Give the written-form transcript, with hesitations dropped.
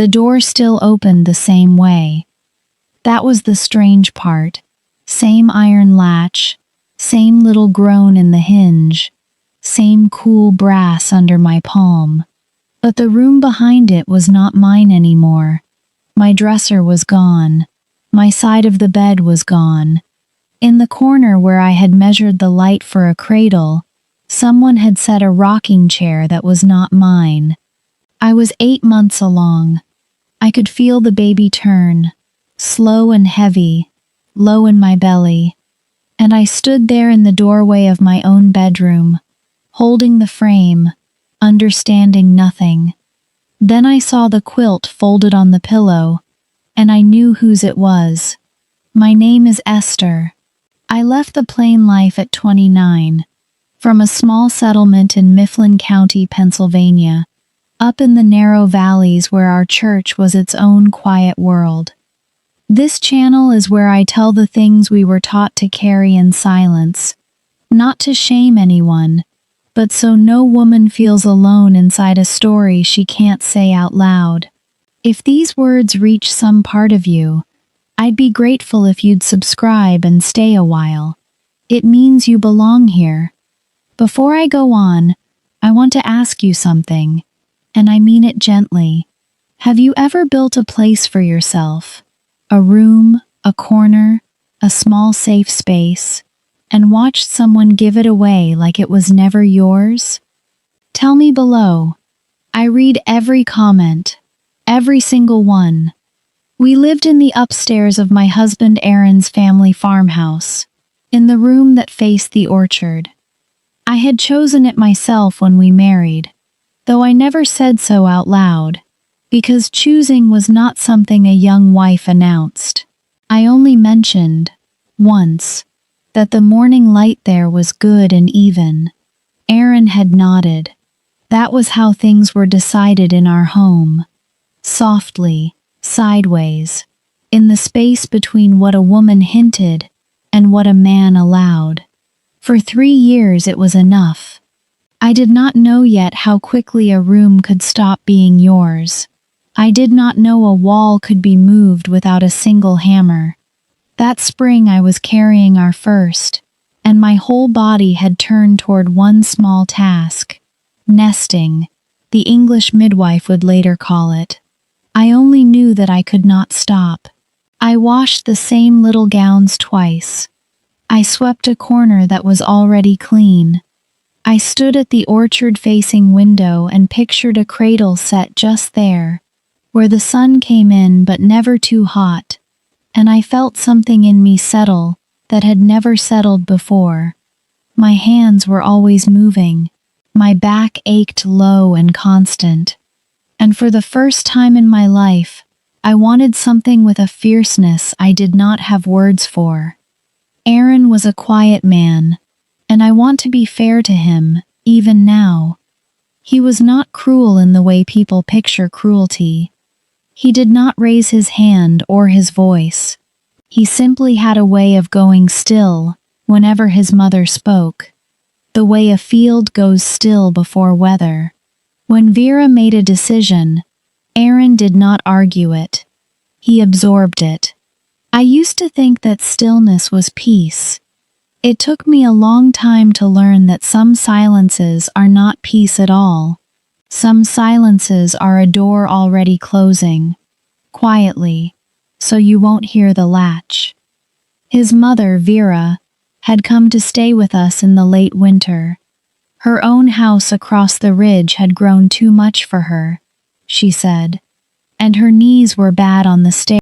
The door still opened the same way. That was the strange part. Same iron latch, same little groan in the hinge, same cool brass under my palm. But the room behind it was not mine anymore. My dresser was gone. My side of the bed was gone. In the corner where I had measured the light for a cradle, someone had set a rocking chair that was not mine. I was 8 months along. I could feel the baby turn, slow and heavy, low in my belly, and I stood there in the doorway of my own bedroom, holding the frame, understanding nothing. Then I saw the quilt folded on the pillow, and I knew whose it was. My name is Esther. I left the plain life at 29, from a small settlement in Mifflin County, Pennsylvania, up in the narrow valleys where our church was its own quiet world. This channel is where I tell the things we were taught to carry in silence, not to shame anyone, but so no woman feels alone inside a story she can't say out loud. If these words reach some part of you, I'd be grateful if you'd subscribe and stay a while. It means you belong here. Before I go on, I want to ask you something, and I mean it gently. Have you ever built a place for yourself? A room, a corner, a small safe space, and watched someone give it away like it was never yours? Tell me below. I read every comment, every single one. We lived in the upstairs of my husband Aaron's family farmhouse, in the room that faced the orchard. I had chosen it myself when we married, though I never said so out loud, because choosing was not something a young wife announced. I only mentioned, once, that the morning light there was good and even. Aaron had nodded. That was how things were decided in our home. Softly, sideways, in the space between what a woman hinted and what a man allowed. For 3 years it was enough. I did not know yet how quickly a room could stop being yours. I did not know a wall could be moved without a single hammer. That spring I was carrying our first, and my whole body had turned toward one small task: nesting, the English midwife would later call it. I only knew that I could not stop. I washed the same little gowns twice. I swept a corner that was already clean. I stood at the orchard-facing window and pictured a cradle set just there, where the sun came in but never too hot, and I felt something in me settle that had never settled before. My hands were always moving. My back ached low and constant. And for the first time in my life, I wanted something with a fierceness I did not have words for. Aaron was a quiet man, and I want to be fair to him, even now. He was not cruel in the way people picture cruelty. He did not raise his hand or his voice. He simply had a way of going still whenever his mother spoke, the way a field goes still before weather. When Vera made a decision, Aaron did not argue it. He absorbed it. I used to think that stillness was peace. It took me a long time to learn that some silences are not peace at all. Some silences are a door already closing, quietly, so you won't hear the latch. His mother, Vera, had come to stay with us in the late winter. Her own house across the ridge had grown too much for her, she said, and her knees were bad on the stairs.